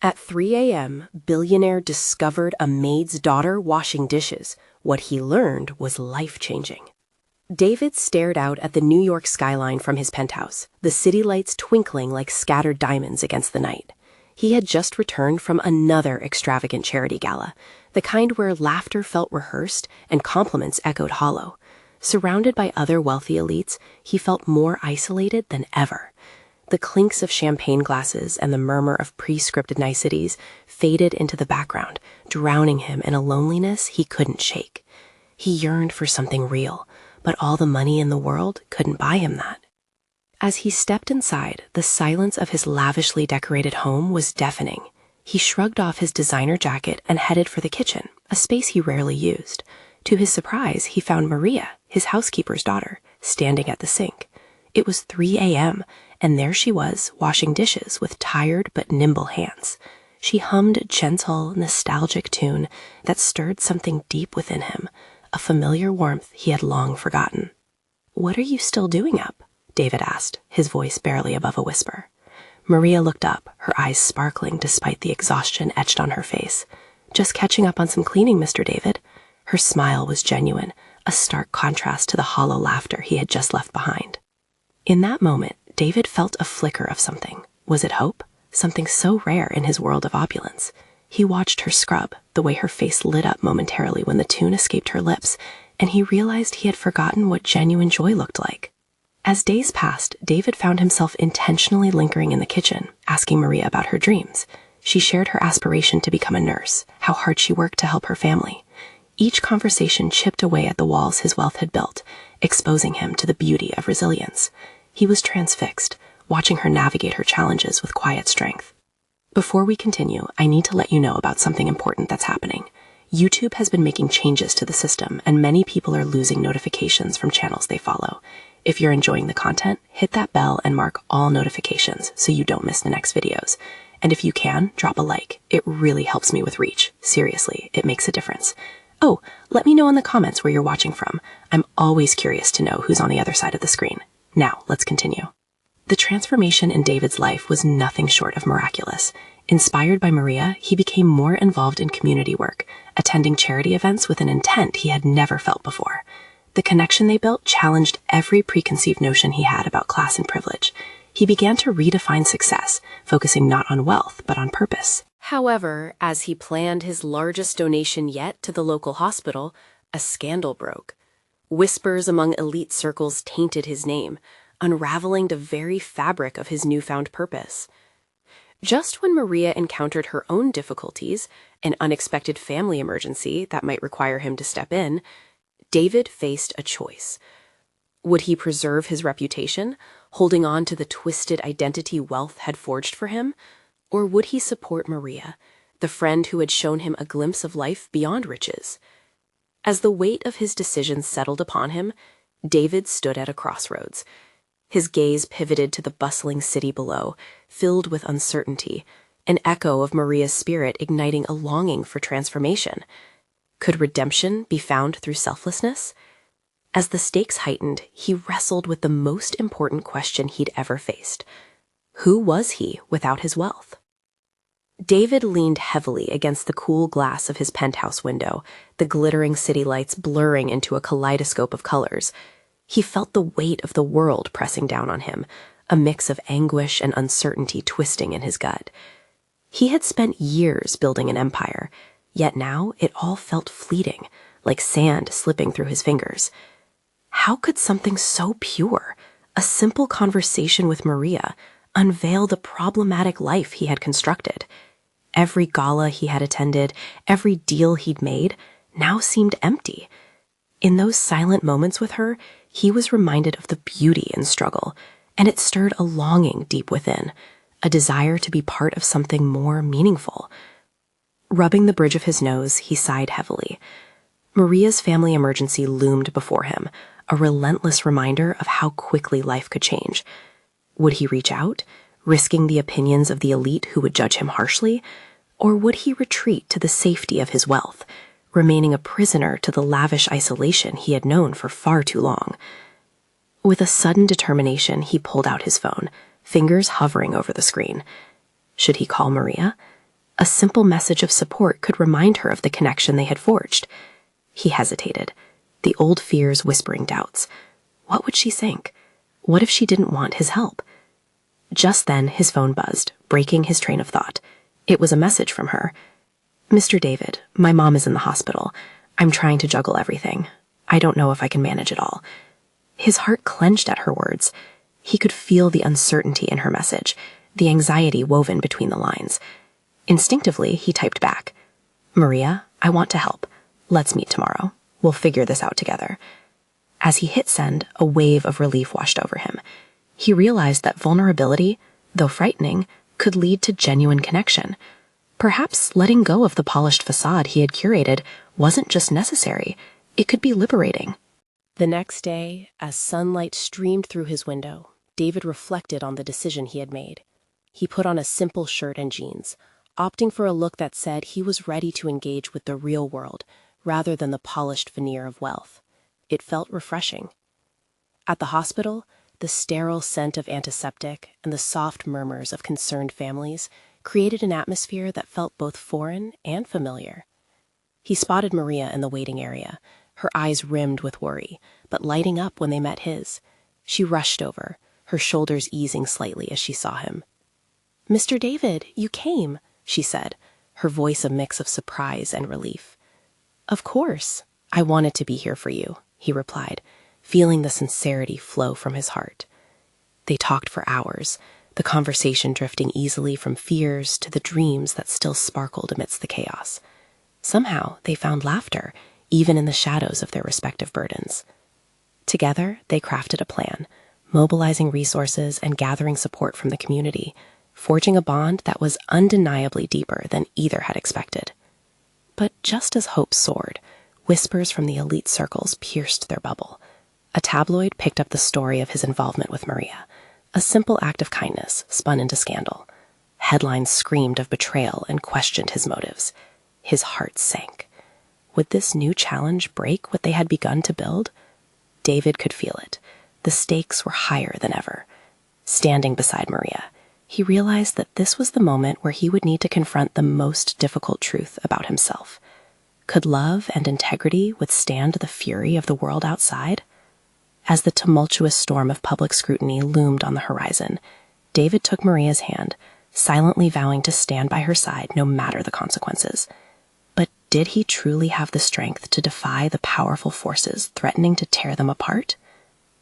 At 3 a.m., Billionaire discovered a maid's daughter washing dishes. What he learned was life-changing. David stared out at the New York skyline from his penthouse, the city lights twinkling like scattered diamonds against the night. He had just returned from another extravagant charity gala, the kind where laughter felt rehearsed and compliments echoed hollow. Surrounded by other wealthy elites, he felt more isolated than ever. The clinks of champagne glasses and the murmur of pre-scripted niceties faded into the background, drowning him in a loneliness he couldn't shake. He yearned for something real, but all the money in the world couldn't buy him that. As he stepped inside, the silence of his lavishly decorated home was deafening. He shrugged off his designer jacket and headed for the kitchen, a space he rarely used. To his surprise, he found Maria, his housekeeper's daughter, standing at the sink. It was 3 a.m., and there she was, washing dishes with tired but nimble hands. She hummed a gentle, nostalgic tune that stirred something deep within him, a familiar warmth he had long forgotten. "What are you still doing up?" David asked, his voice barely above a whisper. Maria looked up, her eyes sparkling despite the exhaustion etched on her face. "Just catching up on some cleaning, Mr. David." Her smile was genuine, a stark contrast to the hollow laughter he had just left behind. In that moment, David felt a flicker of something. Was it hope? Something so rare in his world of opulence. He watched her scrub, the way her face lit up momentarily when the tune escaped her lips, and he realized he had forgotten what genuine joy looked like. As days passed, David found himself intentionally lingering in the kitchen, asking Maria about her dreams. She shared her aspiration to become a nurse, how hard she worked to help her family. Each conversation chipped away at the walls his wealth had built, exposing him to the beauty of resilience. He was transfixed, watching her navigate her challenges with quiet strength. Before we continue, I need to let you know about something important that's happening. YouTube has been making changes to the system, and many people are losing notifications from channels they follow. If you're enjoying the content, hit that bell and mark all notifications so you don't miss the next videos. And if you can, drop a like. It really helps me with reach. Seriously, it makes a difference. Oh, let me know in the comments where you're watching from. I'm always curious to know who's on the other side of the screen. Now, let's continue. The transformation in David's life was nothing short of miraculous. Inspired by Maria, he became more involved in community work, attending charity events with an intent he had never felt before. The connection they built challenged every preconceived notion he had about class and privilege. He began to redefine success, focusing not on wealth, but on purpose. However, as he planned his largest donation yet to the local hospital, a scandal broke. Whispers among elite circles tainted his name, unraveling the very fabric of his newfound purpose. Just when Maria encountered her own difficulties, an unexpected family emergency that might require him to step in, David faced a choice. Would he preserve his reputation, holding on to the twisted identity wealth had forged for him? Or would he support Maria, the friend who had shown him a glimpse of life beyond riches? As the weight of his decision settled upon him, David stood at a crossroads. His gaze pivoted to the bustling city below, filled with uncertainty, an echo of Maria's spirit igniting a longing for transformation. Could redemption be found through selflessness? As the stakes heightened, he wrestled with the most important question he'd ever faced. Who was he without his wealth? David leaned heavily against the cool glass of his penthouse window, the glittering city lights blurring into a kaleidoscope of colors. He felt the weight of the world pressing down on him, a mix of anguish and uncertainty twisting in his gut. He had spent years building an empire, yet now it all felt fleeting, like sand slipping through his fingers. How could something so pure, a simple conversation with Maria, unveil the problematic life he had constructed? Every gala he had attended, every deal he'd made, now seemed empty. In those silent moments with her, he was reminded of the beauty in struggle, and it stirred a longing deep within, a desire to be part of something more meaningful. Rubbing the bridge of his nose, he sighed heavily. Maria's family emergency loomed before him, a relentless reminder of how quickly life could change. Would he reach out, risking the opinions of the elite who would judge him harshly? Or would he retreat to the safety of his wealth, remaining a prisoner to the lavish isolation he had known for far too long? With a sudden determination, he pulled out his phone, fingers hovering over the screen. Should he call Maria? A simple message of support could remind her of the connection they had forged. He hesitated, the old fears whispering doubts. What would she think? What if she didn't want his help? Just then, his phone buzzed, breaking his train of thought. It was a message from her. "Mr. David, my mom is in the hospital. I'm trying to juggle everything. I don't know if I can manage it all." His heart clenched at her words. He could feel the uncertainty in her message, the anxiety woven between the lines. Instinctively, he typed back, "Maria, I want to help. Let's meet tomorrow. We'll figure this out together." As he hit send, a wave of relief washed over him. He realized that vulnerability, though frightening, could lead to genuine connection. Perhaps letting go of the polished facade he had curated wasn't just necessary, it could be liberating. The next day, as sunlight streamed through his window, David reflected on the decision he had made. He put on a simple shirt and jeans, opting for a look that said he was ready to engage with the real world rather than the polished veneer of wealth. It felt refreshing. At the hospital, the sterile scent of antiseptic and the soft murmurs of concerned families created an atmosphere that felt both foreign and familiar. He spotted Maria in the waiting area, her eyes rimmed with worry, but lighting up when they met his. She rushed over, her shoulders easing slightly as she saw him. "Mr. David, you came," she said, her voice a mix of surprise and relief. "Of course. I wanted to be here for you," he replied, feeling the sincerity flow from his heart. They talked for hours, the conversation drifting easily from fears to the dreams that still sparkled amidst the chaos. Somehow, they found laughter, even in the shadows of their respective burdens. Together, they crafted a plan, mobilizing resources and gathering support from the community, forging a bond that was undeniably deeper than either had expected. But just as hope soared, whispers from the elite circles pierced their bubble. A tabloid picked up the story of his involvement with Maria, a simple act of kindness spun into scandal. Headlines screamed of betrayal and questioned his motives. His heart sank. Would this new challenge break what they had begun to build? David could feel it. The stakes were higher than ever. Standing beside Maria, he realized that this was the moment where he would need to confront the most difficult truth about himself. Could love and integrity withstand the fury of the world outside? As the tumultuous storm of public scrutiny loomed on the horizon, David took Maria's hand, silently vowing to stand by her side no matter the consequences. But did he truly have the strength to defy the powerful forces threatening to tear them apart?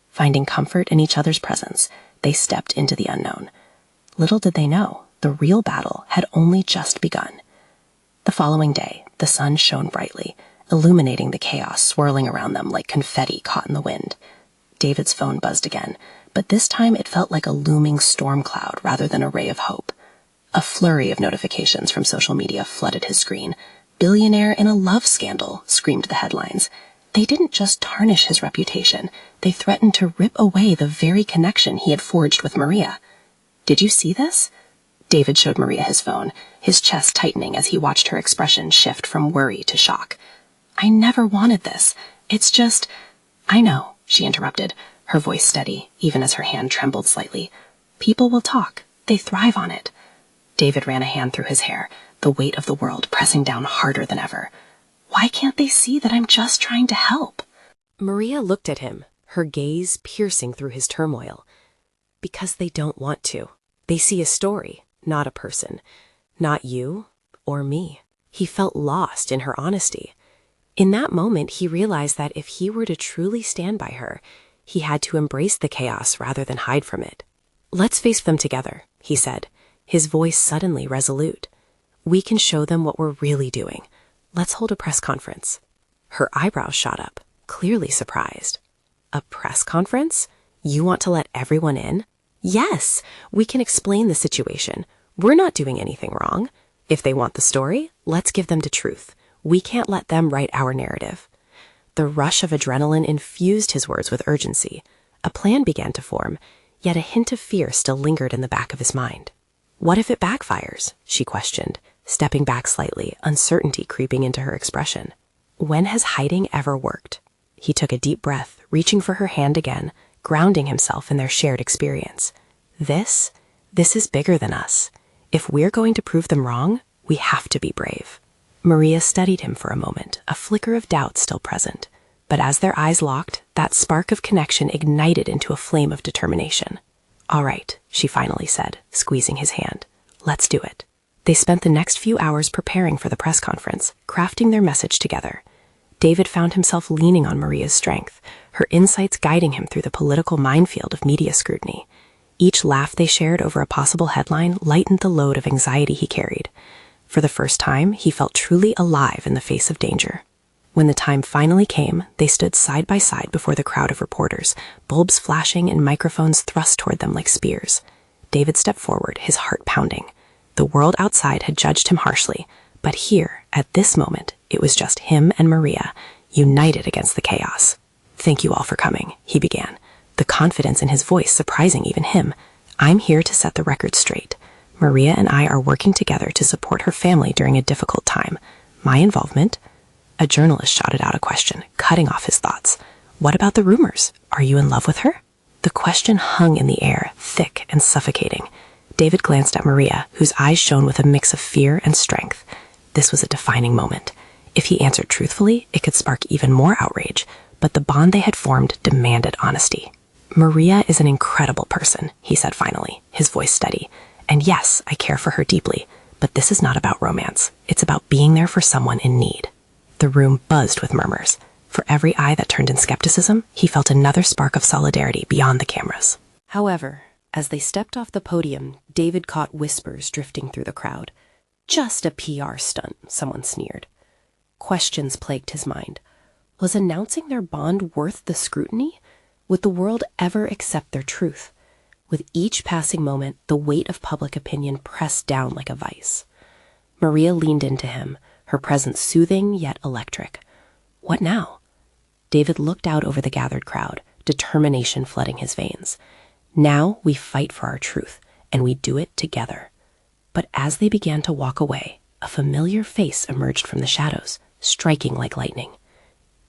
Finding comfort in each other's presence, they stepped into the unknown. Little did they know, the real battle had only just begun. The following day, the sun shone brightly, illuminating the chaos swirling around them like confetti caught in the wind. David's phone buzzed again, but this time it felt like a looming storm cloud rather than a ray of hope. A flurry of notifications from social media flooded his screen. "Billionaire in a love scandal," screamed the headlines. They didn't just tarnish his reputation, they threatened to rip away the very connection he had forged with Maria. "Did you see this?" David showed Maria his phone, his chest tightening as he watched her expression shift from worry to shock. "I never wanted this. It's just—" "I know," she interrupted, her voice steady, even as her hand trembled slightly. "People will talk. They thrive on it." David ran a hand through his hair, the weight of the world pressing down harder than ever. "Why can't they see that I'm just trying to help?" Maria looked at him, her gaze piercing through his turmoil. "Because they don't want to. They see a story, not a person. Not you or me." He felt lost in her honesty. In that moment, he realized that if he were to truly stand by her, he had to embrace the chaos rather than hide from it. "Let's face them together," he said, his voice suddenly resolute. "We can show them what we're really doing. Let's hold a press conference." Her eyebrows shot up, clearly surprised. "A press conference? You want to let everyone in?" "Yes, we can explain the situation. We're not doing anything wrong. If they want the story, let's give them the truth. We can't let them write our narrative." The rush of adrenaline infused his words with urgency. A plan began to form, yet a hint of fear still lingered in the back of his mind. "What if it backfires?" she questioned, stepping back slightly, uncertainty creeping into her expression. When has hiding ever worked? He took a deep breath, reaching for her hand again, grounding himself in their shared experience. This is bigger than us. If we're going to prove them wrong, We have to be brave. Maria studied him for a moment, a flicker of doubt still present. But as their eyes locked, that spark of connection ignited into a flame of determination. "All right," she finally said, squeezing his hand. "Let's do it." They spent the next few hours preparing for the press conference, crafting their message together. David found himself leaning on Maria's strength, her insights guiding him through the political minefield of media scrutiny. Each laugh they shared over a possible headline lightened the load of anxiety he carried. For the first time, he felt truly alive in the face of danger. When the time finally came, they stood side by side before the crowd of reporters, bulbs flashing and microphones thrust toward them like spears. David stepped forward, his heart pounding. The world outside had judged him harshly, but here, at this moment, it was just him and Maria, united against the chaos. "Thank you all for coming," he began, the confidence in his voice surprising even him. "I'm here to set the record straight. Maria and I are working together to support her family during a difficult time. My involvement..." A journalist shouted out a question, cutting off his thoughts. "What about the rumors? Are you in love with her?" The question hung in the air, thick and suffocating. David glanced at Maria, whose eyes shone with a mix of fear and strength. This was a defining moment. If he answered truthfully, it could spark even more outrage, but the bond they had formed demanded honesty. "Maria is an incredible person," he said finally, his voice steady. "And yes, I care for her deeply, but this is not about romance. It's about being there for someone in need." The room buzzed with murmurs. For every eye that turned in skepticism, he felt another spark of solidarity beyond the cameras. However, as they stepped off the podium, David caught whispers drifting through the crowd. "Just a PR stunt," someone sneered. Questions plagued his mind. Was announcing their bond worth the scrutiny? Would the world ever accept their truth? With each passing moment, the weight of public opinion pressed down like a vice. Maria leaned into him, her presence soothing yet electric. What now? David looked out over the gathered crowd, determination flooding his veins. Now we fight for our truth, and we do it together. But as they began to walk away, a familiar face emerged from the shadows, striking like lightning.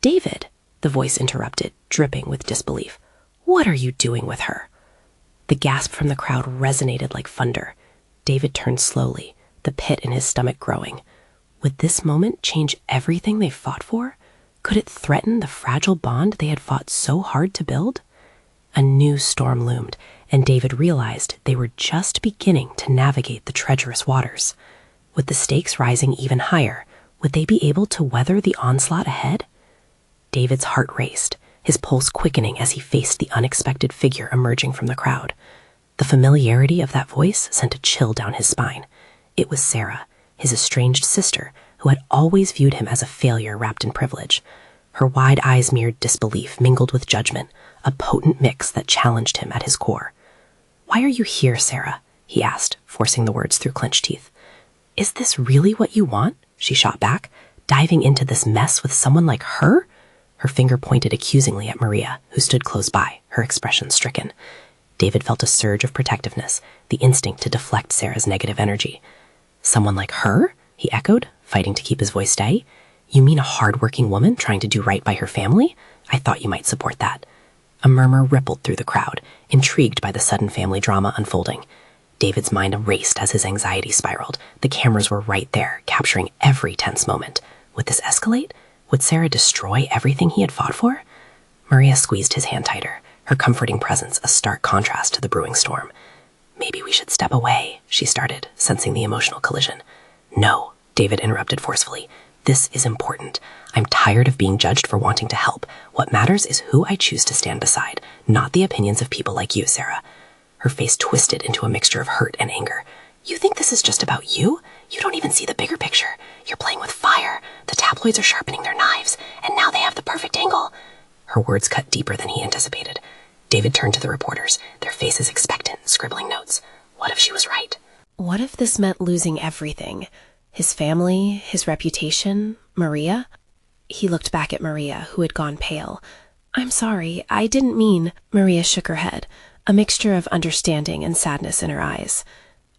"David," the voice interrupted, dripping with disbelief. "What are you doing with her?" The gasp from the crowd resonated like thunder. David turned slowly, the pit in his stomach growing. Would this moment change everything they fought for? Could it threaten the fragile bond they had fought so hard to build? A new storm loomed, and David realized they were just beginning to navigate the treacherous waters. With the stakes rising even higher, would they be able to weather the onslaught ahead? David's heart raced, his pulse quickening as he faced the unexpected figure emerging from the crowd. The familiarity of that voice sent a chill down his spine. It was Sarah, his estranged sister, who had always viewed him as a failure wrapped in privilege. Her wide eyes mirrored disbelief mingled with judgment, a potent mix that challenged him at his core. "Why are you here, Sarah?" he asked, forcing the words through clenched teeth. "Is this really what you want?" she shot back, diving into this mess with someone like her? Her finger pointed accusingly at Maria, who stood close by, her expression stricken. David felt a surge of protectiveness, the instinct to deflect Sarah's negative energy. "Someone like her?" he echoed, fighting to keep his voice steady. "You mean a hard-working woman trying to do right by her family? I thought you might support that." A murmur rippled through the crowd, intrigued by the sudden family drama unfolding. David's mind raced as his anxiety spiraled. The cameras were right there, capturing every tense moment. Would this escalate? Would Sarah destroy everything he had fought for? Maria squeezed his hand tighter, her comforting presence a stark contrast to the brewing storm. "Maybe we should step away," she started, sensing the emotional collision. "No," David interrupted forcefully. "This is important. I'm tired of being judged for wanting to help. What matters is who I choose to stand beside, not the opinions of people like you, Sarah." Her face twisted into a mixture of hurt and anger. "You think this is just about you? You don't even see the bigger picture. You're playing with fire. The tabloids are sharpening their knives, and now they have the perfect angle." Her words cut deeper than he anticipated. David turned to the reporters, their faces expectant, scribbling notes. What if she was right? What if this meant losing everything? His family, his reputation, Maria? He looked back at Maria, who had gone pale. "I'm sorry, I didn't mean—" Maria shook her head, a mixture of understanding and sadness in her eyes.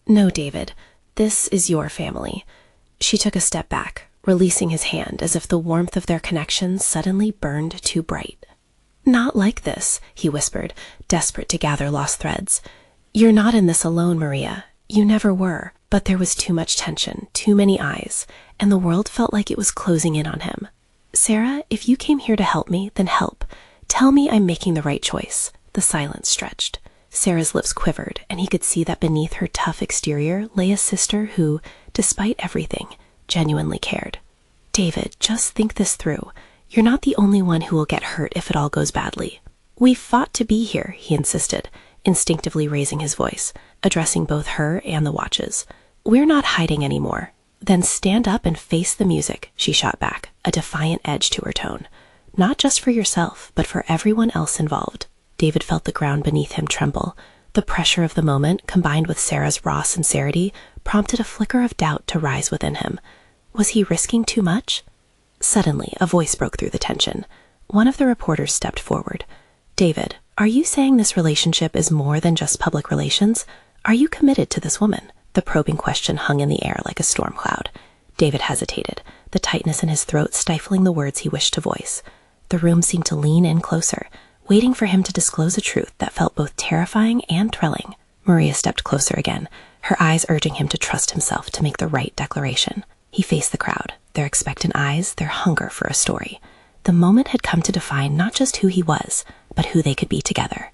"No, David, this is your family." She took a step back, releasing his hand as if the warmth of their connection suddenly burned too bright. "Not like this," he whispered, desperate to gather lost threads. "You're not in this alone, Maria. You never were. But there was too much tension, too many eyes, and the world felt like it was closing in on him. "Sarah, if you came here to help me, then help. Tell me I'm making the right choice." The silence stretched. Sarah's lips quivered, and he could see that beneath her tough exterior lay a sister who, despite everything, genuinely cared. "David, just think this through. You're not the only one who will get hurt if it all goes badly." "We've fought to be here," he insisted, instinctively raising his voice, addressing both her and the watches. "We're not hiding anymore." "Then stand up and face the music," she shot back, a defiant edge to her tone. "Not just for yourself, but for everyone else involved." David felt the ground beneath him tremble. The pressure of the moment, combined with Sarah's raw sincerity, prompted a flicker of doubt to rise within him. Was he risking too much? Suddenly, a voice broke through the tension. One of the reporters stepped forward. "David, are you saying this relationship is more than just public relations? Are you committed to this woman?" The probing question hung in the air like a storm cloud. David hesitated, the tightness in his throat stifling the words he wished to voice. The room seemed to lean in closer, waiting for him to disclose a truth that felt both terrifying and thrilling. Maria stepped closer again, her eyes urging him to trust himself to make the right declaration. He faced the crowd, their expectant eyes, their hunger for a story. The moment had come to define not just who he was, but who they could be together.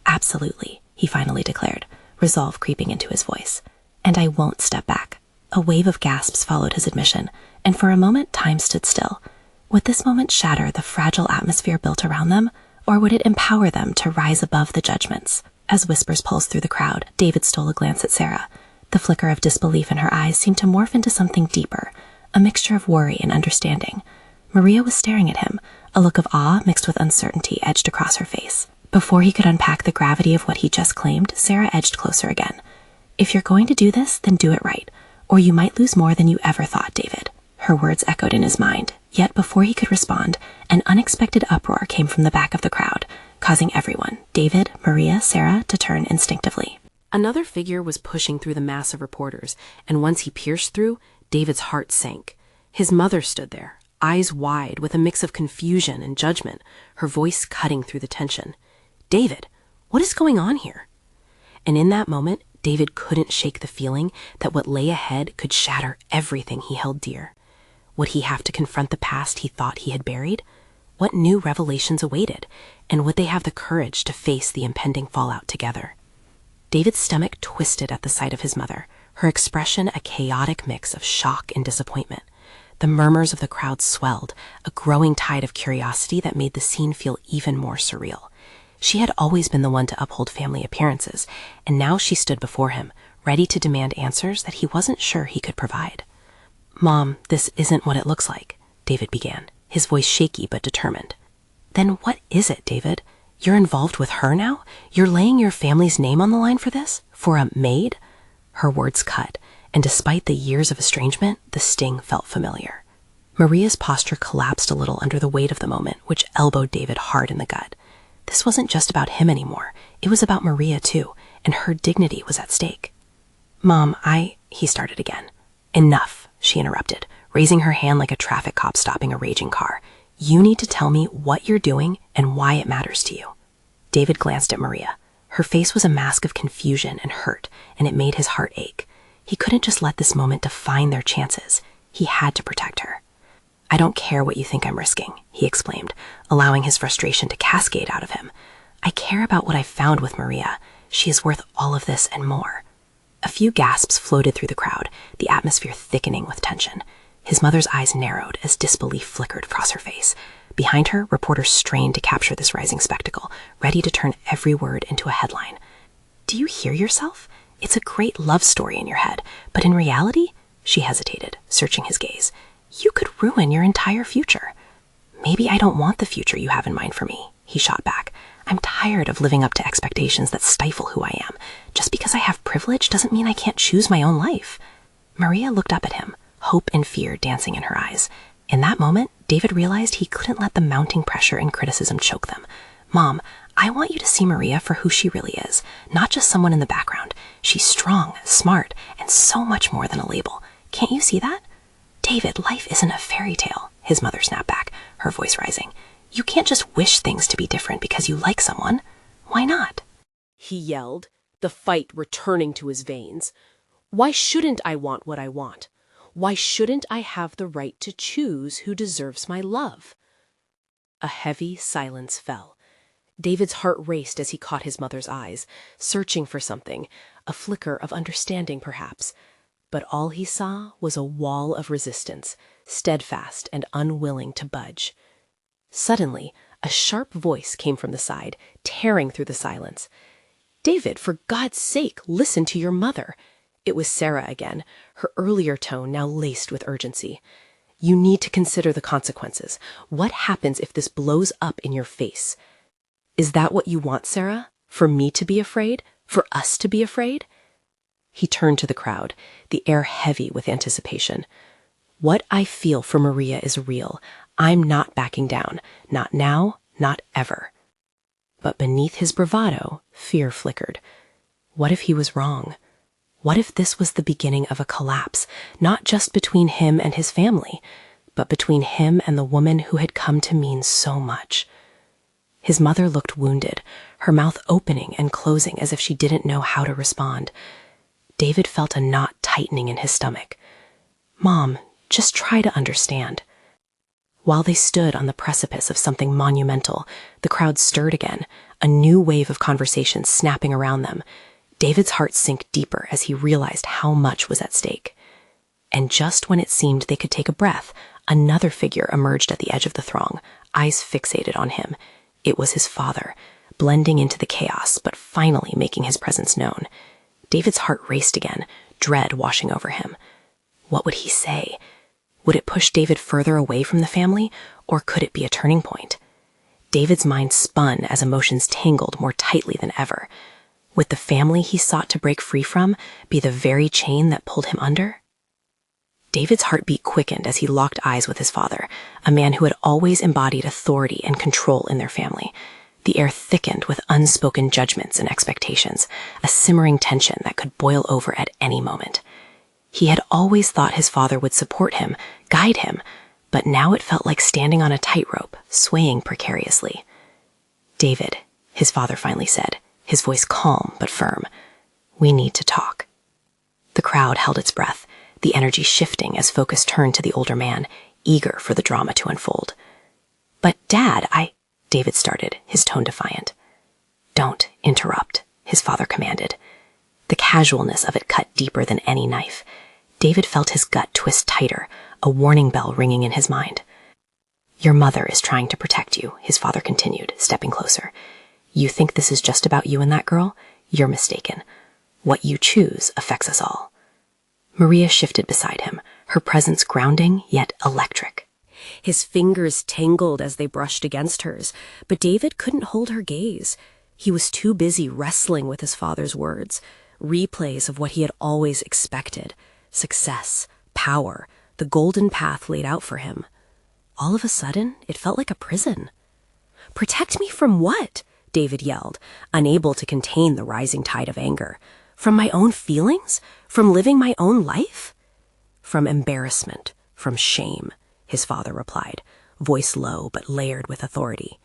"Absolutely," he finally declared, resolve creeping into his voice. "And I won't step back." A wave of gasps followed his admission, and for a moment time stood still. Would this moment shatter the fragile atmosphere built around them, or would it empower them to rise above the judgments? As whispers pulsed through the crowd, David stole a glance at Sarah. The flicker of disbelief in her eyes seemed to morph into something deeper, a mixture of worry and understanding. Maria was staring at him, a look of awe mixed with uncertainty edged across her face. Before he could unpack the gravity of what he just claimed, Sarah edged closer again. "If you're going to do this, then do it right, or you might lose more than you ever thought, David." Her words echoed in his mind, yet before he could respond, an unexpected uproar came from the back of the crowd, causing everyone, David, Maria, Sarah, to turn instinctively. Another figure was pushing through the mass of reporters, and once he pierced through, David's heart sank. His mother stood there, eyes wide with a mix of confusion and judgment, her voice cutting through the tension. "David, what is going on here?" And in that moment, David couldn't shake the feeling that what lay ahead could shatter everything he held dear. Would he have to confront the past he thought he had buried? What new revelations awaited? And would they have the courage to face the impending fallout together? David's stomach twisted at the sight of his mother, her expression a chaotic mix of shock and disappointment. The murmurs of the crowd swelled, a growing tide of curiosity that made the scene feel even more surreal. She had always been the one to uphold family appearances, and now she stood before him, ready to demand answers that he wasn't sure he could provide. "Mom, this isn't what it looks like," David began, his voice shaky but determined. "Then what is it, David? You're involved with her now? You're laying your family's name on the line for this? For a maid?" Her words cut, and despite the years of estrangement, the sting felt familiar. Maria's posture collapsed a little under the weight of the moment, which elbowed David hard in the gut. This wasn't just about him anymore. It was about Maria, too, and her dignity was at stake. "Mom, he started again. "Enough," she interrupted, raising her hand like a traffic cop stopping a raging car. "You need to tell me what you're doing and why it matters to you." David glanced at Maria. Her face was a mask of confusion and hurt, and it made his heart ache. He couldn't just let this moment define their chances. He had to protect her. "I don't care what you think I'm risking," he exclaimed, allowing his frustration to cascade out of him. "I care about what I found with Maria. She is worth all of this and more." A few gasps floated through the crowd, the atmosphere thickening with tension. His mother's eyes narrowed as disbelief flickered across her face. Behind her, reporters strained to capture this rising spectacle, ready to turn every word into a headline. "Do you hear yourself? It's a great love story in your head, but in reality," she hesitated, searching his gaze, "you could ruin your entire future." "Maybe I don't want the future you have in mind for me," he shot back. "I'm tired of living up to expectations that stifle who I am. Just because I have privilege doesn't mean I can't choose my own life." Maria looked up at him, hope and fear dancing in her eyes. In that moment, David realized he couldn't let the mounting pressure and criticism choke them. "Mom, I want you to see Maria for who she really is, not just someone in the background. She's strong, smart, and so much more than a label. Can't you see that?" "David, life isn't a fairy tale," his mother snapped back, her voice rising. "You can't just wish things to be different because you like someone. Why not?" He yelled, the fight returning to his veins. Why shouldn't I want what I want? Why shouldn't I have the right to choose who deserves my love? A heavy silence fell. David's heart raced as he caught his mother's eyes, searching for something, a flicker of understanding perhaps. But all he saw was a wall of resistance, steadfast and unwilling to budge. Suddenly, a sharp voice came from the side, tearing through the silence. "David, for God's sake, listen to your mother." It was Sarah again, her earlier tone now laced with urgency. "You need to consider the consequences. What happens if this blows up in your face? Is that what you want, Sarah? For me to be afraid? For us to be afraid?" He turned to the crowd, the air heavy with anticipation. "What I feel for Maria is real. I'm not backing down. Not now, not ever." But beneath his bravado, fear flickered. What if he was wrong? What if this was the beginning of a collapse, not just between him and his family, but between him and the woman who had come to mean so much? His mother looked wounded, her mouth opening and closing as if she didn't know how to respond. David felt a knot tightening in his stomach. "Mom, just try to understand." While they stood on the precipice of something monumental, the crowd stirred again, a new wave of conversation snapping around them. David's heart sank deeper as he realized how much was at stake. And just when it seemed they could take a breath, another figure emerged at the edge of the throng, eyes fixated on him. It was his father, blending into the chaos, but finally making his presence known. David's heart raced again, dread washing over him. What would he say? Would it push David further away from the family, or could it be a turning point? David's mind spun as emotions tangled more tightly than ever. Would the family he sought to break free from be the very chain that pulled him under? David's heartbeat quickened as he locked eyes with his father, a man who had always embodied authority and control in their family. The air thickened with unspoken judgments and expectations, a simmering tension that could boil over at any moment. He had always thought his father would support him, guide him, but now it felt like standing on a tightrope, swaying precariously. "David," his father finally said, his voice calm but firm, "we need to talk." The crowd held its breath, the energy shifting as focus turned to the older man, eager for the drama to unfold. "But Dad, David started, his tone defiant. "Don't interrupt," his father commanded. The casualness of it cut deeper than any knife. David felt his gut twist tighter, a warning bell ringing in his mind. "Your mother is trying to protect you," his father continued, stepping closer. "You think this is just about you and that girl? You're mistaken. What you choose affects us all." Maria shifted beside him, her presence grounding yet electric. His fingers tangled as they brushed against hers, but David couldn't hold her gaze. He was too busy wrestling with his father's words, replays of what he had always expected: success, power, the golden path laid out for him. All of a sudden, it felt like a prison. "Protect me from what?" David yelled, unable to contain the rising tide of anger. "From my own feelings? From living my own life?" "From embarrassment, from shame," his father replied, voice low but layered with authority.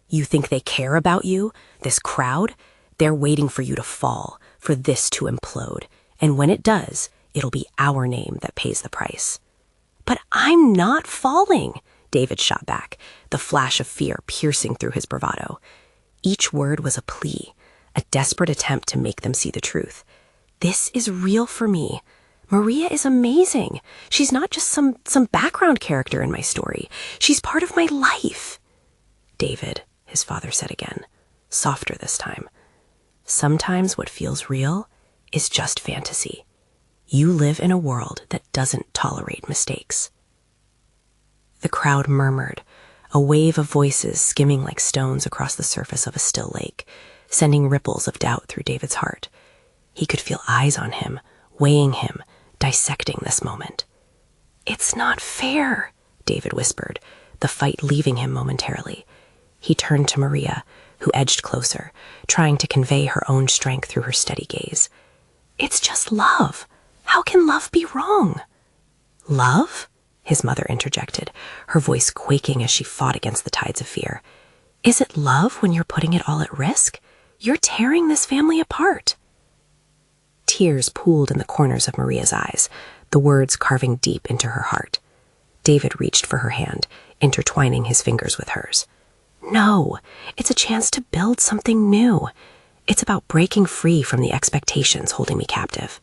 "You think they care about you, this crowd? They're waiting for you to fall, for this to implode. And when it does, it'll be our name that pays the price." "But I'm not falling," David shot back, the flash of fear piercing through his bravado. Each word was a plea, a desperate attempt to make them see the truth. "This is real for me. Maria is amazing. She's not just some background character in my story. She's part of my life." "David," his father said again, softer this time, "sometimes what feels real is just fantasy. You live in a world that doesn't tolerate mistakes." The crowd murmured, a wave of voices skimming like stones across the surface of a still lake, sending ripples of doubt through David's heart. He could feel eyes on him, weighing him, dissecting this moment. "It's not fair," David whispered, the fight leaving him momentarily. He turned to Maria, who edged closer, trying to convey her own strength through her steady gaze. "It's just love. How can love be wrong?" "Love?" his mother interjected, her voice quaking as she fought against the tides of fear. "Is it love when you're putting it all at risk? You're tearing this family apart." Tears pooled in the corners of Maria's eyes, the words carving deep into her heart. David reached for her hand, intertwining his fingers with hers. No, it's a chance to build something new. It's about breaking free from the expectations holding me captive.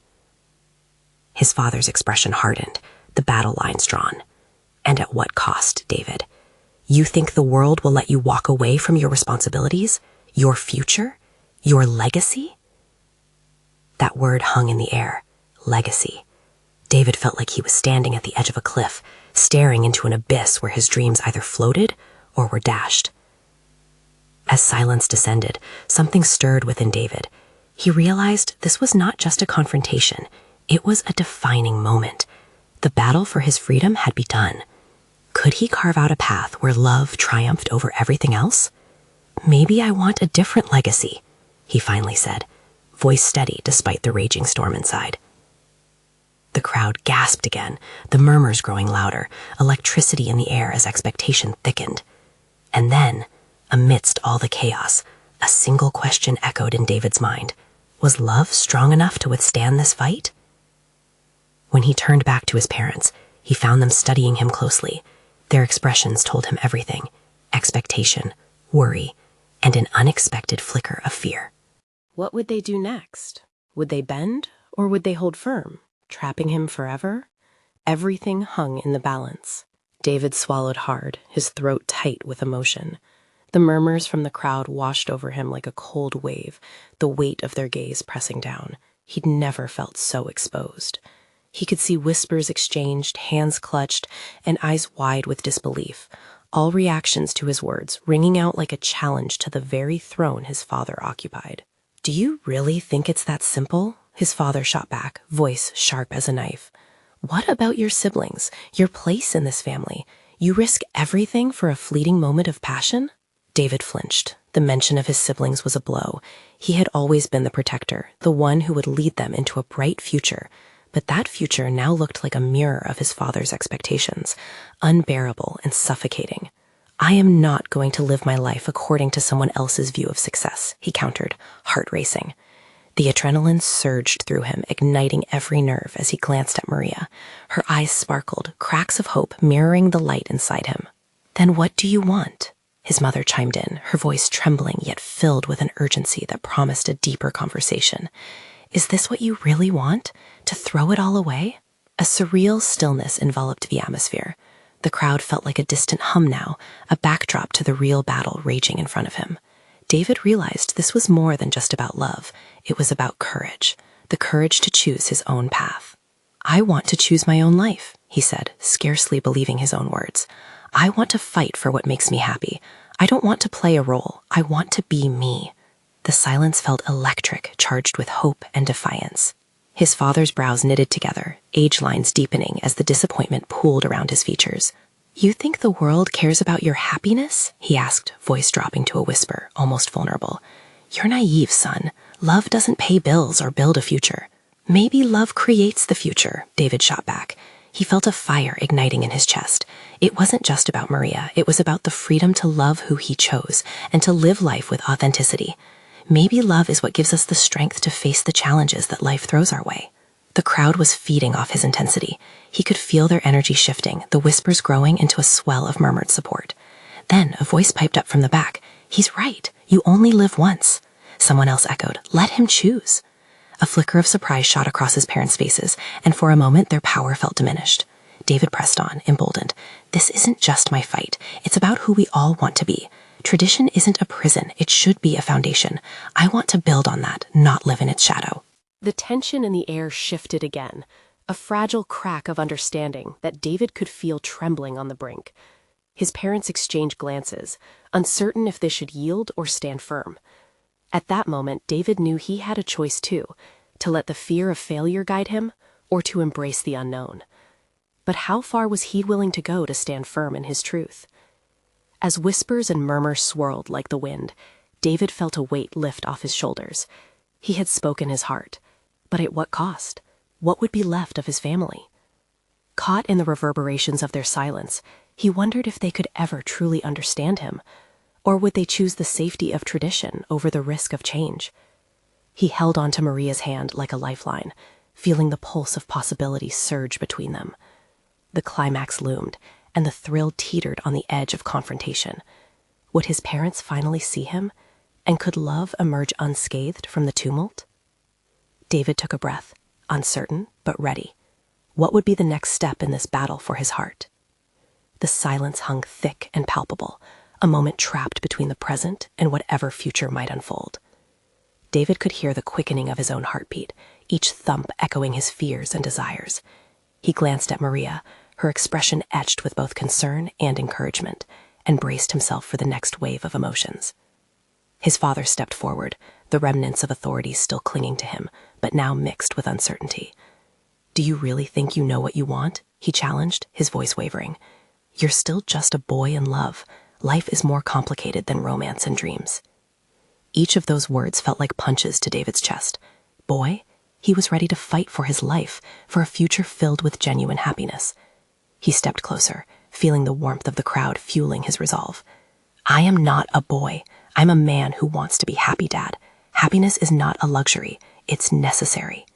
His father's expression hardened, the battle lines drawn. And at what cost, David? You think the world will let you walk away from your responsibilities, your future, your legacy? That word hung in the air, legacy. David felt like he was standing at the edge of a cliff, staring into an abyss where his dreams either floated or were dashed. As silence descended, something stirred within David. He realized this was not just a confrontation, it was a defining moment. The battle for his freedom had begun. Could he carve out a path where love triumphed over everything else? Maybe I want a different legacy, he finally said, voice steady despite the raging storm inside. The crowd gasped again, the murmurs growing louder, electricity in the air as expectation thickened. And then, amidst all the chaos, a single question echoed in David's mind. Was love strong enough to withstand this fight? When he turned back to his parents, he found them studying him closely. Their expressions told him everything: expectation, worry, and an unexpected flicker of fear. What would they do next? Would they bend, or would they hold firm, trapping him forever? Everything hung in the balance. David swallowed hard, his throat tight with emotion. The murmurs from the crowd washed over him like a cold wave, the weight of their gaze pressing down. He'd never felt so exposed. He could see whispers exchanged, hands clutched, and eyes wide with disbelief, all reactions to his words ringing out like a challenge to the very throne his father occupied. Do you really think it's that simple? His father shot back, voice sharp as a knife. What about your siblings, your place in this family? You risk everything for a fleeting moment of passion? David flinched. The mention of his siblings was a blow. He had always been the protector, the one who would lead them into a bright future. But that future now looked like a mirror of his father's expectations, unbearable and suffocating. I am not going to live my life according to someone else's view of success, he countered, heart racing. The adrenaline surged through him, igniting every nerve as he glanced at Maria. Her eyes sparkled, cracks of hope mirroring the light inside him. Then what do you want? His mother chimed in, her voice trembling yet filled with an urgency that promised a deeper conversation. Is this what you really want? To throw it all away? A surreal stillness enveloped the atmosphere. The crowd felt like a distant hum now, a backdrop to the real battle raging in front of him. David realized this was more than just about love. It was about courage, the courage to choose his own path. I want to choose my own life, he said, scarcely believing his own words. I want to fight for what makes me happy. I don't want to play a role. I want to be me. The silence felt electric, charged with hope and defiance. His father's brows knitted together, age lines deepening as the disappointment pooled around his features. You think the world cares about your happiness? He asked, voice dropping to a whisper, almost vulnerable. You're naive, son. Love doesn't pay bills or build a future. Maybe love creates the future, David shot back. He felt a fire igniting in his chest. It wasn't just about Maria. It was about the freedom to love who he chose and to live life with authenticity. Maybe love is what gives us the strength to face the challenges that life throws our way. The crowd was feeding off his intensity. He could feel their energy shifting, the whispers growing into a swell of murmured support. Then a voice piped up from the back. He's right. You only live once. Someone else echoed, let him choose. A flicker of surprise shot across his parents' faces, and for a moment their power felt diminished. David pressed on, emboldened. This isn't just my fight. It's about who we all want to be. Tradition isn't a prison. It should be a foundation. I want to build on that, not live in its shadow. The tension in the air shifted again, a fragile crack of understanding that David could feel trembling on the brink. His parents exchanged glances, uncertain if they should yield or stand firm. At that moment, David knew he had a choice too, to let the fear of failure guide him or to embrace the unknown. But how far was he willing to go to stand firm in his truth? As whispers and murmurs swirled like the wind, David felt a weight lift off his shoulders. He had spoken his heart, but at what cost? What would be left of his family? Caught in the reverberations of their silence, he wondered if they could ever truly understand him, or would they choose the safety of tradition over the risk of change? He held onto Maria's hand like a lifeline, feeling the pulse of possibility surge between them. The climax loomed, and the thrill teetered on the edge of confrontation. Would his parents finally see him? And could love emerge unscathed from the tumult? David took a breath, uncertain but ready. What would be the next step in this battle for his heart? The silence hung thick and palpable, a moment trapped between the present and whatever future might unfold. David could hear the quickening of his own heartbeat, each thump echoing his fears and desires. He glanced at Maria, her expression etched with both concern and encouragement, and braced himself for the next wave of emotions. His father stepped forward, the remnants of authority still clinging to him, but now mixed with uncertainty. "Do you really think you know what you want?" he challenged, his voice wavering. "You're still just a boy in love. Life is more complicated than romance and dreams." Each of those words felt like punches to David's chest. Boy? He was ready to fight for his life, for a future filled with genuine happiness. He stepped closer, feeling the warmth of the crowd fueling his resolve. "I am not a boy. I'm a man who wants to be happy, Dad. Happiness is not a luxury. It's necessary."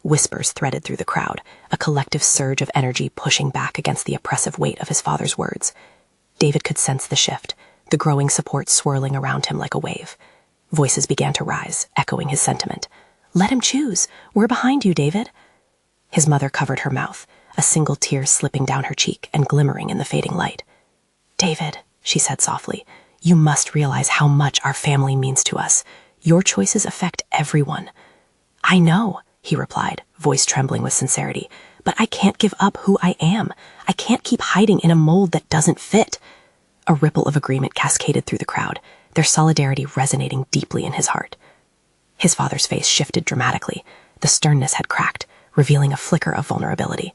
Whispers threaded through the crowd, a collective surge of energy pushing back against the oppressive weight of his father's words. David could sense the shift, the growing support swirling around him like a wave. Voices began to rise, echoing his sentiment. "Let him choose. We're behind you, David." His mother covered her mouth, a single tear slipping down her cheek and glimmering in the fading light. "David," she said softly, "you must realize how much our family means to us. Your choices affect everyone." "I know," he replied, voice trembling with sincerity, "but I can't give up who I am. I can't keep hiding in a mold that doesn't fit." A ripple of agreement cascaded through the crowd, their solidarity resonating deeply in his heart. His father's face shifted dramatically. The sternness had cracked, revealing a flicker of vulnerability.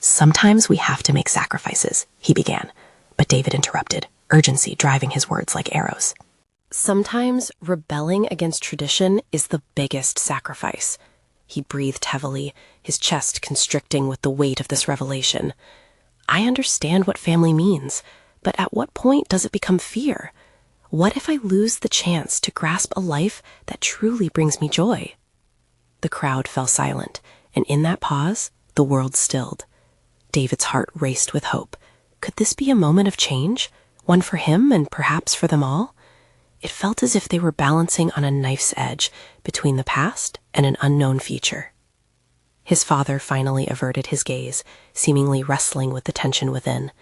"Sometimes we have to make sacrifices," he began, but David interrupted, urgency driving his words like arrows. "Sometimes rebelling against tradition is the biggest sacrifice." He breathed heavily, his chest constricting with the weight of this revelation. "I understand what family means, but at what point does it become fear? What if I lose the chance to grasp a life that truly brings me joy?" The crowd fell silent, and in that pause, the world stilled. David's heart raced with hope. Could this be a moment of change? One for him and perhaps for them all? It felt as if they were balancing on a knife's edge between the past and an unknown future. His father finally averted his gaze, seemingly wrestling with the tension within.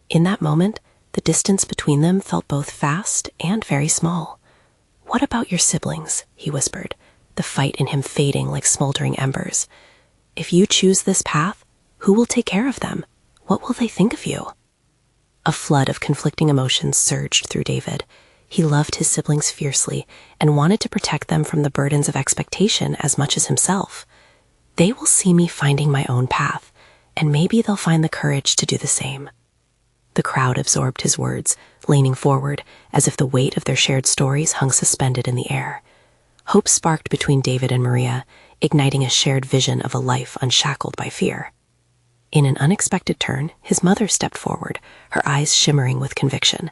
In that moment, the distance between them felt both vast and very small. "What about your siblings?" he whispered, the fight in him fading like smoldering embers. "If you choose this path, who will take care of them? What will they think of you?" A flood of conflicting emotions surged through David. He loved his siblings fiercely and wanted to protect them from the burdens of expectation as much as himself. "They will see me finding my own path, and maybe they'll find the courage to do the same." The crowd absorbed his words, leaning forward, as if the weight of their shared stories hung suspended in the air. Hope sparked between David and Maria, igniting a shared vision of a life unshackled by fear. In an unexpected turn, his mother stepped forward, her eyes shimmering with conviction.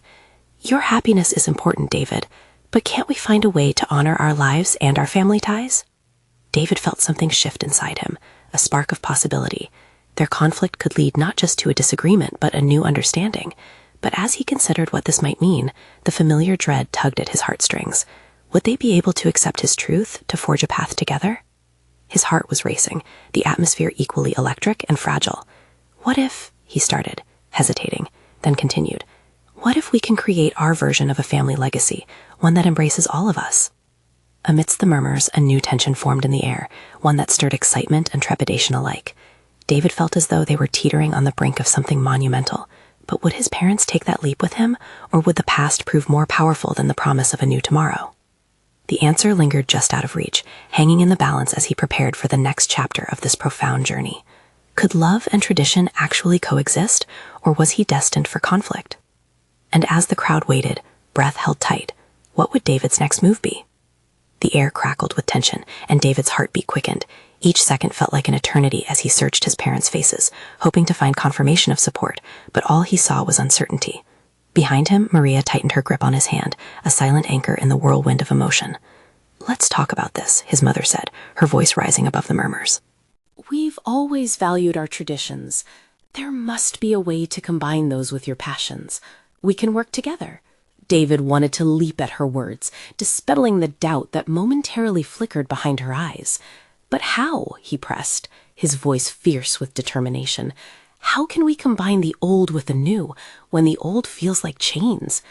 "Your happiness is important, David, but can't we find a way to honor our lives and our family ties?" David felt something shift inside him, a spark of possibility. Their conflict could lead not just to a disagreement, but a new understanding. But as he considered what this might mean, the familiar dread tugged at his heartstrings. Would they be able to accept his truth, to forge a path together? His heart was racing, the atmosphere equally electric and fragile. "What if," he started, hesitating, then continued, "what if we can create our version of a family legacy, one that embraces all of us?" Amidst the murmurs, a new tension formed in the air, one that stirred excitement and trepidation alike. David felt as though they were teetering on the brink of something monumental. But would his parents take that leap with him, or would the past prove more powerful than the promise of a new tomorrow? The answer lingered just out of reach, hanging in the balance as he prepared for the next chapter of this profound journey. Could love and tradition actually coexist, or was he destined for conflict? And as the crowd waited, breath held tight, what would David's next move be? The air crackled with tension, and David's heartbeat quickened. Each second felt like an eternity as he searched his parents' faces, hoping to find confirmation of support, but all he saw was uncertainty. Behind him, Maria tightened her grip on his hand, a silent anchor in the whirlwind of emotion. Let's talk about this, his mother said, her voice rising above the murmurs. We've always valued our traditions. There must be a way to combine those with your passions. We can work together. David wanted to leap at her words, dispelling the doubt that momentarily flickered behind her eyes. But how, he pressed, his voice fierce with determination. How can we combine the old with the new when the old feels like chains?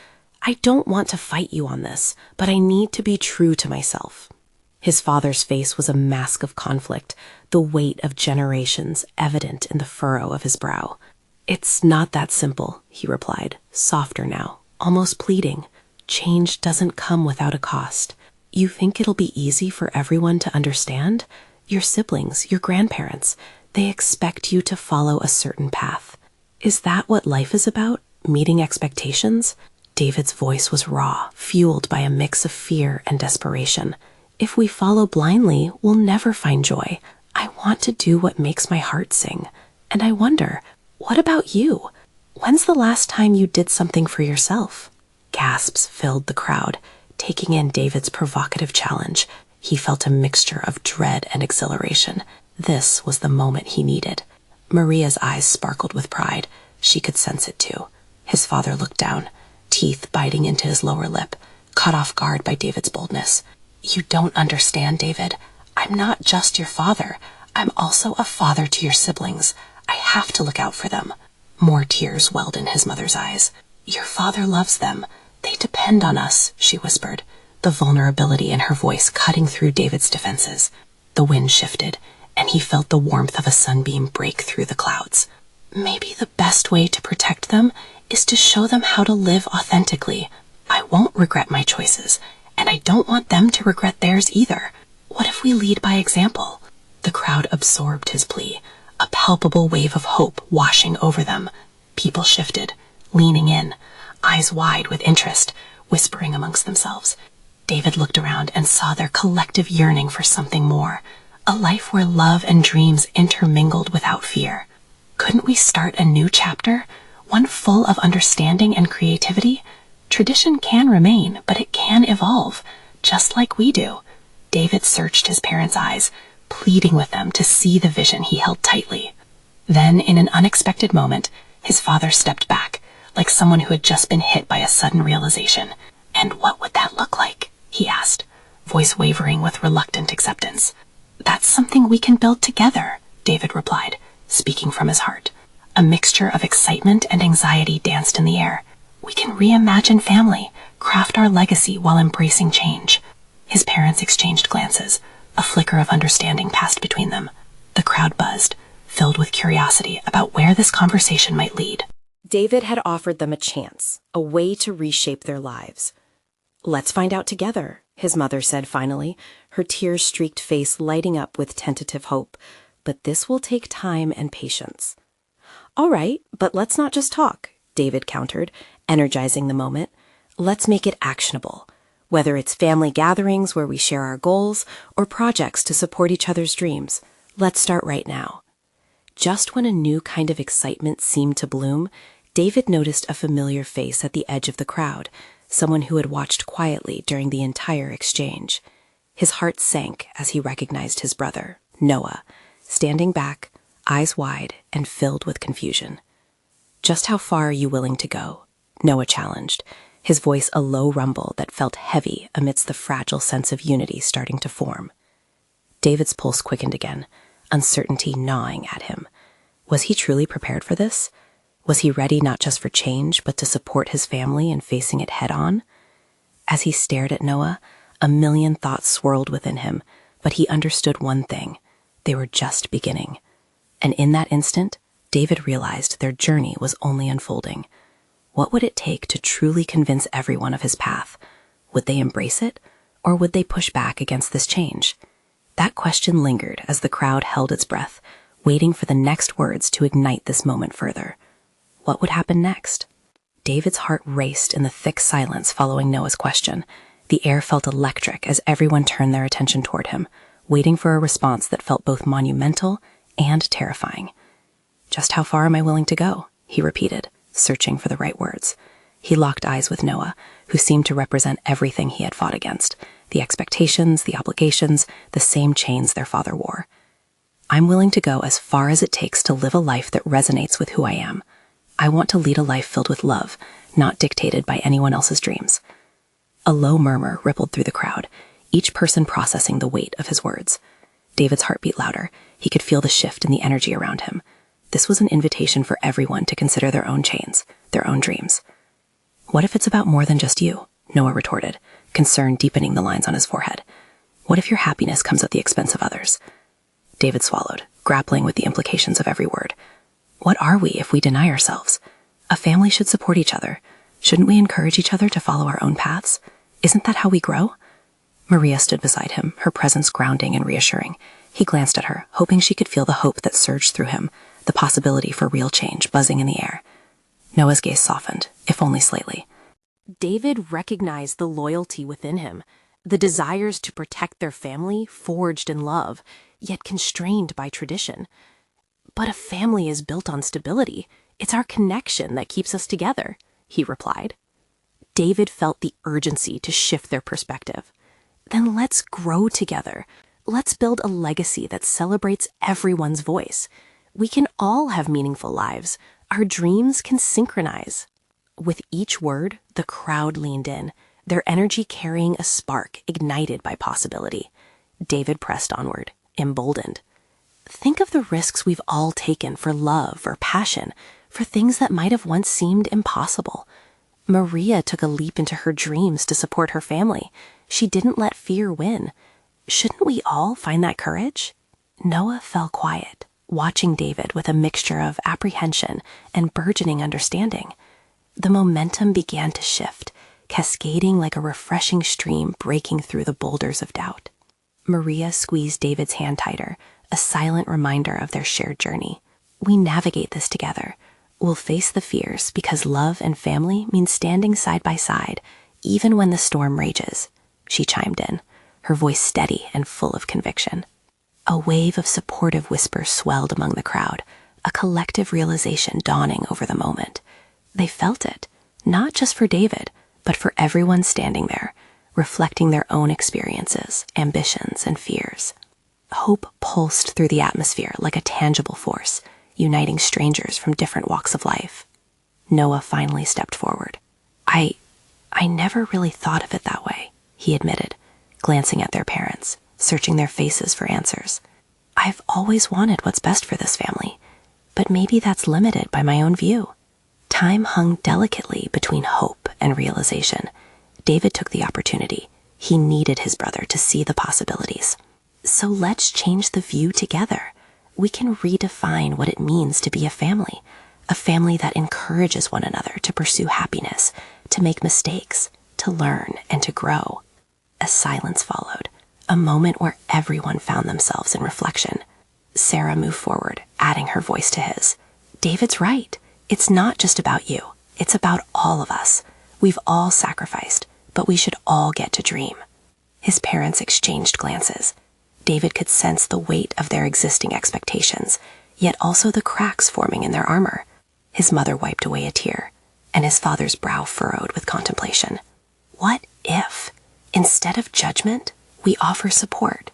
I don't want to fight you on this, but I need to be true to myself. His father's face was a mask of conflict, the weight of generations evident in the furrow of his brow. It's not that simple, he replied, softer now, almost pleading. Change doesn't come without a cost. You think it'll be easy for everyone to understand? Your siblings, your grandparents, they expect you to follow a certain path. Is that what life is about? Meeting expectations? David's voice was raw, fueled by a mix of fear and desperation. If we follow blindly, we'll never find joy. I want to do what makes my heart sing. And I wonder, what about you? When's the last time you did something for yourself? Gasps filled the crowd, taking in David's provocative challenge. He felt a mixture of dread and exhilaration. This was the moment he needed. Maria's eyes sparkled with pride. She could sense it too. His father looked down, teeth biting into his lower lip, caught off guard by David's boldness. You don't understand, David. I'm not just your father. I'm also a father to your siblings. I have to look out for them. More tears welled in his mother's eyes. Your father loves them. They depend on us, she whispered, the vulnerability in her voice cutting through David's defenses. The wind shifted, and he felt the warmth of a sunbeam break through the clouds. Maybe the best way to protect them is to show them how to live authentically. I won't regret my choices, and I don't want them to regret theirs either. What if we lead by example? The crowd absorbed his plea, a palpable wave of hope washing over them. People shifted, leaning in, eyes wide with interest, whispering amongst themselves. David looked around and saw their collective yearning for something more, a life where love and dreams intermingled without fear. Couldn't we start a new chapter, one full of understanding and creativity? Tradition can remain, but it can evolve, just like we do. David searched his parents' eyes, pleading with them to see the vision he held tightly. Then, in an unexpected moment, his father stepped back, like someone who had just been hit by a sudden realization. And what would that look like? He asked, voice wavering with reluctant acceptance. That's something we can build together, David replied, speaking from his heart. A mixture of excitement and anxiety danced in the air. We can reimagine family, craft our legacy while embracing change. His parents exchanged glances. A flicker of understanding passed between them. The crowd buzzed, filled with curiosity about where this conversation might lead. David had offered them a chance, a way to reshape their lives. Let's find out together, his mother said finally, her tear-streaked face lighting up with tentative hope. But this will take time and patience. All right, but let's not just talk, David countered, energizing the moment. Let's make it actionable. Whether it's family gatherings where we share our goals or projects to support each other's dreams, let's start right now. Just when a new kind of excitement seemed to bloom, David noticed a familiar face at the edge of the crowd, someone who had watched quietly during the entire exchange. His heart sank as he recognized his brother, Noah, standing back, eyes wide and filled with confusion. Just how far are you willing to go? Noah challenged, his voice a low rumble that felt heavy amidst the fragile sense of unity starting to form. David's pulse quickened again, uncertainty gnawing at him. Was he truly prepared for this? Was he ready not just for change, but to support his family in facing it head-on? As he stared at Noah, a million thoughts swirled within him, but he understood one thing. They were just beginning. And in that instant, David realized their journey was only unfolding. What would it take to truly convince everyone of his path? Would they embrace it, or would they push back against this change? That question lingered as the crowd held its breath, waiting for the next words to ignite this moment further. What would happen next? David's heart raced in the thick silence following Noah's question. The air felt electric as everyone turned their attention toward him, waiting for a response that felt both monumental and terrifying. Just how far am I willing to go? He repeated, searching for the right words. He locked eyes with Noah, who seemed to represent everything he had fought against, The expectations, the obligations, the same chains their father wore. I'm willing to go as far as it takes to live a life that resonates with who I am. I want to lead a life filled with love, not dictated by anyone else's dreams. A low murmur rippled through the crowd, each person processing the weight of his words. David's heart beat louder. He could feel the shift in the energy around him. This was an invitation for everyone to consider their own chains, their own dreams. What if it's about more than just you? Noah retorted, concern deepening the lines on his forehead. What if your happiness comes at the expense of others? David swallowed, grappling with the implications of every word. What are we if we deny ourselves? A family should support each other. Shouldn't we encourage each other to follow our own paths? Isn't that how we grow? Maria stood beside him, her presence grounding and reassuring. He glanced at her, hoping she could feel the hope that surged through him, the possibility for real change buzzing in the air. Noah's gaze softened, if only slightly. David recognized the loyalty within him, the desires to protect their family forged in love, yet constrained by tradition. But a family is built on stability. It's our connection that keeps us together, he replied. David felt the urgency to shift their perspective. Then let's grow together. Let's build a legacy that celebrates everyone's voice. We can all have meaningful lives. Our dreams can synchronize. With each word, the crowd leaned in, their energy carrying a spark ignited by possibility. David pressed onward, emboldened. Think of the risks we've all taken for love or passion, for things that might have once seemed impossible. Maria took a leap into her dreams to support her family. She didn't let fear win. Shouldn't we all find that courage? Noah fell quiet, watching David with a mixture of apprehension and burgeoning understanding. The momentum began to shift, cascading like a refreshing stream breaking through the boulders of doubt. Maria squeezed David's hand tighter, a silent reminder of their shared journey. We navigate this together. We'll face the fears because love and family mean standing side by side, even when the storm rages, she chimed in, her voice steady and full of conviction. A wave of supportive whispers swelled among the crowd, a collective realization dawning over the moment. They felt it, not just for David, but for everyone standing there, reflecting their own experiences, ambitions, and fears. Hope pulsed through the atmosphere like a tangible force, uniting strangers from different walks of life. Noah finally stepped forward. I never really thought of it that way, he admitted, glancing at their parents, searching their faces for answers. I've always wanted what's best for this family, but maybe that's limited by my own view. Time hung delicately between hope and realization. David took the opportunity. He needed his brother to see the possibilities. So let's change the view together. We can redefine what it means to be a family that encourages one another to pursue happiness, to make mistakes, to learn, and to grow. A silence followed, a moment where everyone found themselves in reflection. Sarah moved forward, adding her voice to his. David's right. It's not just about you. It's about all of us. We've all sacrificed, but we should all get to dream. His parents exchanged glances. David could sense the weight of their existing expectations, yet also the cracks forming in their armor. His mother wiped away a tear, and his father's brow furrowed with contemplation. What if, instead of judgment, we offer support?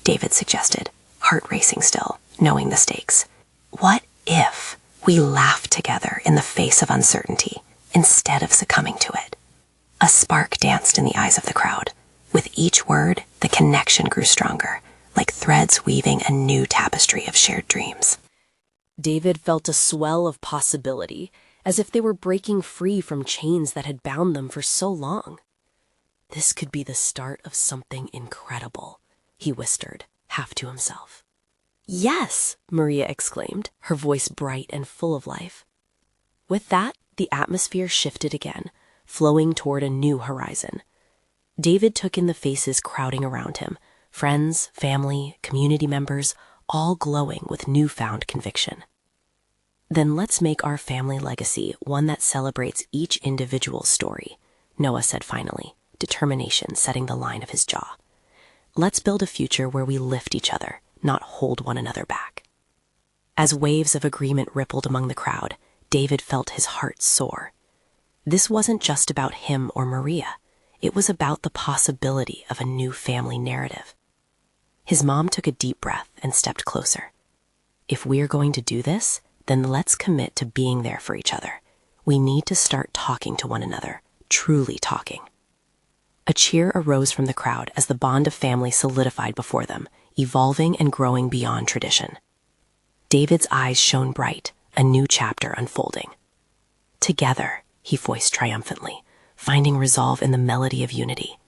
David suggested, heart racing still, knowing the stakes. What if we laugh together in the face of uncertainty, instead of succumbing to it? A spark danced in the eyes of the crowd. With each word, the connection grew stronger, like threads weaving a new tapestry of shared dreams. David felt a swell of possibility, as if they were breaking free from chains that had bound them for so long. This could be the start of something incredible, he whispered, half to himself. Yes, Maria exclaimed, her voice bright and full of life. With that, the atmosphere shifted again, flowing toward a new horizon. David took in the faces crowding around him, friends, family, community members, all glowing with newfound conviction. Then let's make our family legacy one that celebrates each individual's story, Noah said finally, determination setting the line of his jaw. Let's build a future where we lift each other, not hold one another back. As waves of agreement rippled among the crowd, David felt his heart soar. This wasn't just about him or Maria. It was about the possibility of a new family narrative. His mom took a deep breath and stepped closer. If we're going to do this, then let's commit to being there for each other. We need to start talking to one another, truly talking. A cheer arose from the crowd as the bond of family solidified before them, evolving and growing beyond tradition. David's eyes shone bright, a new chapter unfolding. Together, he voiced triumphantly, finding resolve in the melody of unity.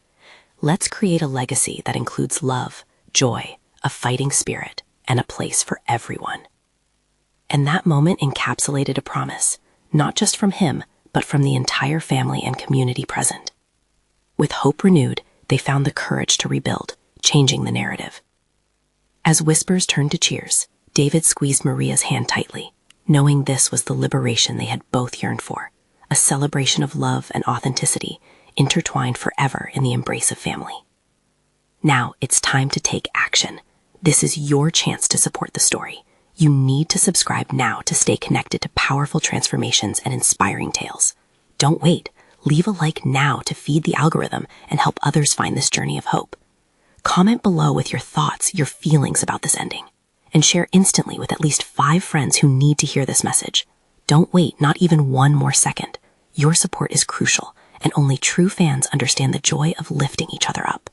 Let's create a legacy that includes love, joy, a fighting spirit, and a place for everyone. And that moment encapsulated a promise, not just from him, but from the entire family and community present. With hope renewed, they found the courage to rebuild, changing the narrative. As whispers turned to cheers, David squeezed Maria's hand tightly, knowing this was the liberation they had both yearned for, a celebration of love and authenticity, intertwined forever in the embrace of family. Now it's time to take action. This is your chance to support the story. You need to subscribe now to stay connected to powerful transformations and inspiring tales. Don't wait. Leave a like now to feed the algorithm and help others find this journey of hope. Comment below with your thoughts, your feelings about this ending, and share instantly with at least 5 friends who need to hear this message. Don't wait, not even one more second. Your support is crucial, and only true fans understand the joy of lifting each other up.